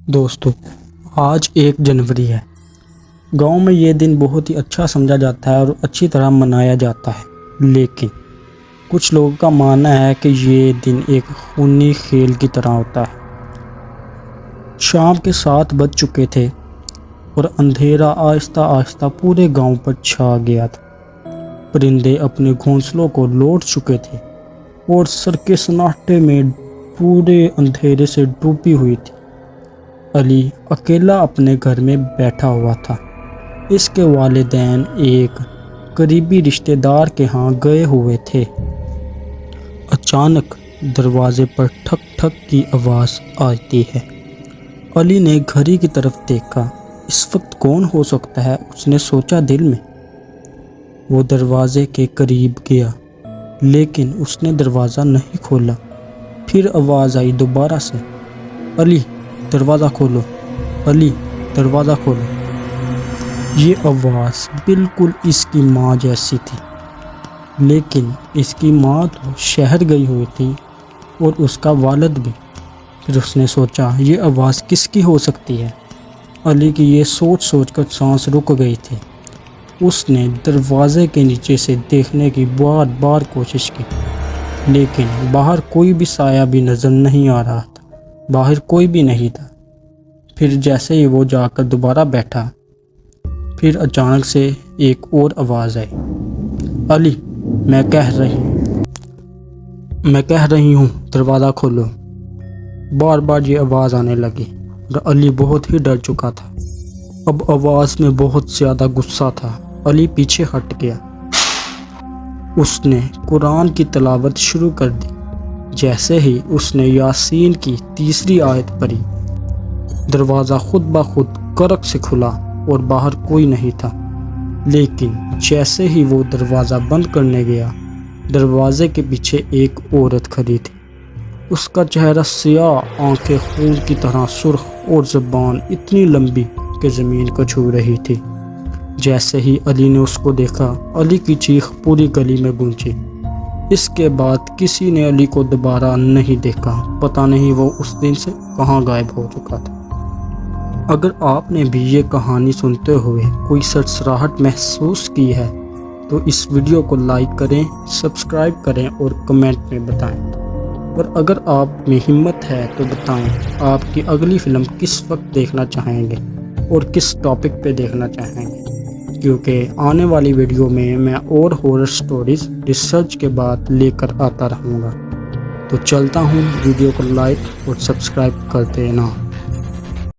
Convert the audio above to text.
دوستو، آج 1 جنوری ہے۔ گاؤں میں یہ دن بہت ہی اچھا سمجھا جاتا ہے اور اچھی طرح منایا جاتا ہے، لیکن کچھ لوگوں کا ماننا ہے کہ یہ دن ایک خونی کھیل کی طرح ہوتا ہے۔ شام کے 7 بج چکے تھے اور اندھیرا آہستہ آہستہ پورے گاؤں پر چھا گیا تھا۔ پرندے اپنے گھونسلوں کو لوٹ چکے تھے اور سڑکیں سناٹے میں پورے اندھیرے سے ڈوبی ہوئی تھی۔ علی اکیلا اپنے گھر میں بیٹھا ہوا تھا۔ اس کے والدین ایک قریبی رشتہ دار کے ہاں گئے ہوئے تھے۔ اچانک دروازے پر ٹھک ٹھک کی آواز آتی ہے۔ علی نے گھڑی کی طرف دیکھا۔ اس وقت کون ہو سکتا ہے، اس نے سوچا دل میں۔ وہ دروازے کے قریب گیا، لیکن اس نے دروازہ نہیں کھولا۔ پھر آواز آئی دوبارہ سے، علی دروازہ کھولو، علی دروازہ کھولو۔ یہ آواز بالکل اس کی ماں جیسی تھی، لیکن اس کی ماں تو شہر گئی ہوئی تھی اور اس کا والد بھی۔ پھر اس نے سوچا یہ آواز کس کی ہو سکتی ہے۔ علی کی یہ سوچ کر سانس رک گئی تھی۔ اس نے دروازے کے نیچے سے دیکھنے کی بار بار کوشش کی، لیکن باہر کوئی بھی سایہ بھی نظر نہیں آ رہا تھا۔ باہر کوئی بھی نہیں تھا۔ پھر جیسے ہی وہ جا کر دوبارہ بیٹھا، پھر اچانک سے ایک اور آواز آئی، علی میں کہہ رہی ہوں دروازہ کھولو۔ بار بار یہ آواز آنے لگی اور علی بہت ہی ڈر چکا تھا۔ اب آواز میں بہت زیادہ غصہ تھا۔ علی پیچھے ہٹ گیا۔ اس نے قرآن کی تلاوت شروع کر دی۔ جیسے ہی اس نے یاسین کی 3 آیت پڑھی، دروازہ خود بخود کرک سے کھلا اور باہر کوئی نہیں تھا۔ لیکن جیسے ہی وہ دروازہ بند کرنے گیا، دروازے کے پیچھے ایک عورت کھڑی تھی۔ اس کا چہرہ سیاہ، آنکھیں خون کی طرح سرخ اور زبان اتنی لمبی کہ زمین کو چھو رہی تھی۔ جیسے ہی علی نے اس کو دیکھا، علی کی چیخ پوری گلی میں گونجی۔ اس کے بعد کسی نے علی کو دوبارہ نہیں دیکھا۔ پتہ نہیں وہ اس دن سے کہاں غائب ہو چکا تھا۔ اگر آپ نے بھی یہ کہانی سنتے ہوئے کوئی سرسراہٹ محسوس کی ہے تو اس ویڈیو کو لائک کریں، سبسکرائب کریں اور کمنٹ میں بتائیں۔ اور اگر آپ میں ہمت ہے تو بتائیں آپ کی اگلی فلم کس وقت دیکھنا چاہیں گے اور کس ٹاپک پہ دیکھنا چاہیں گے، کیونکہ آنے والی ویڈیو میں اور ہارر سٹوریز ریسرچ کے بعد لے کر آتا رہوں گا۔ تو چلتا ہوں، ویڈیو کو لائک اور سبسکرائب کر دینا۔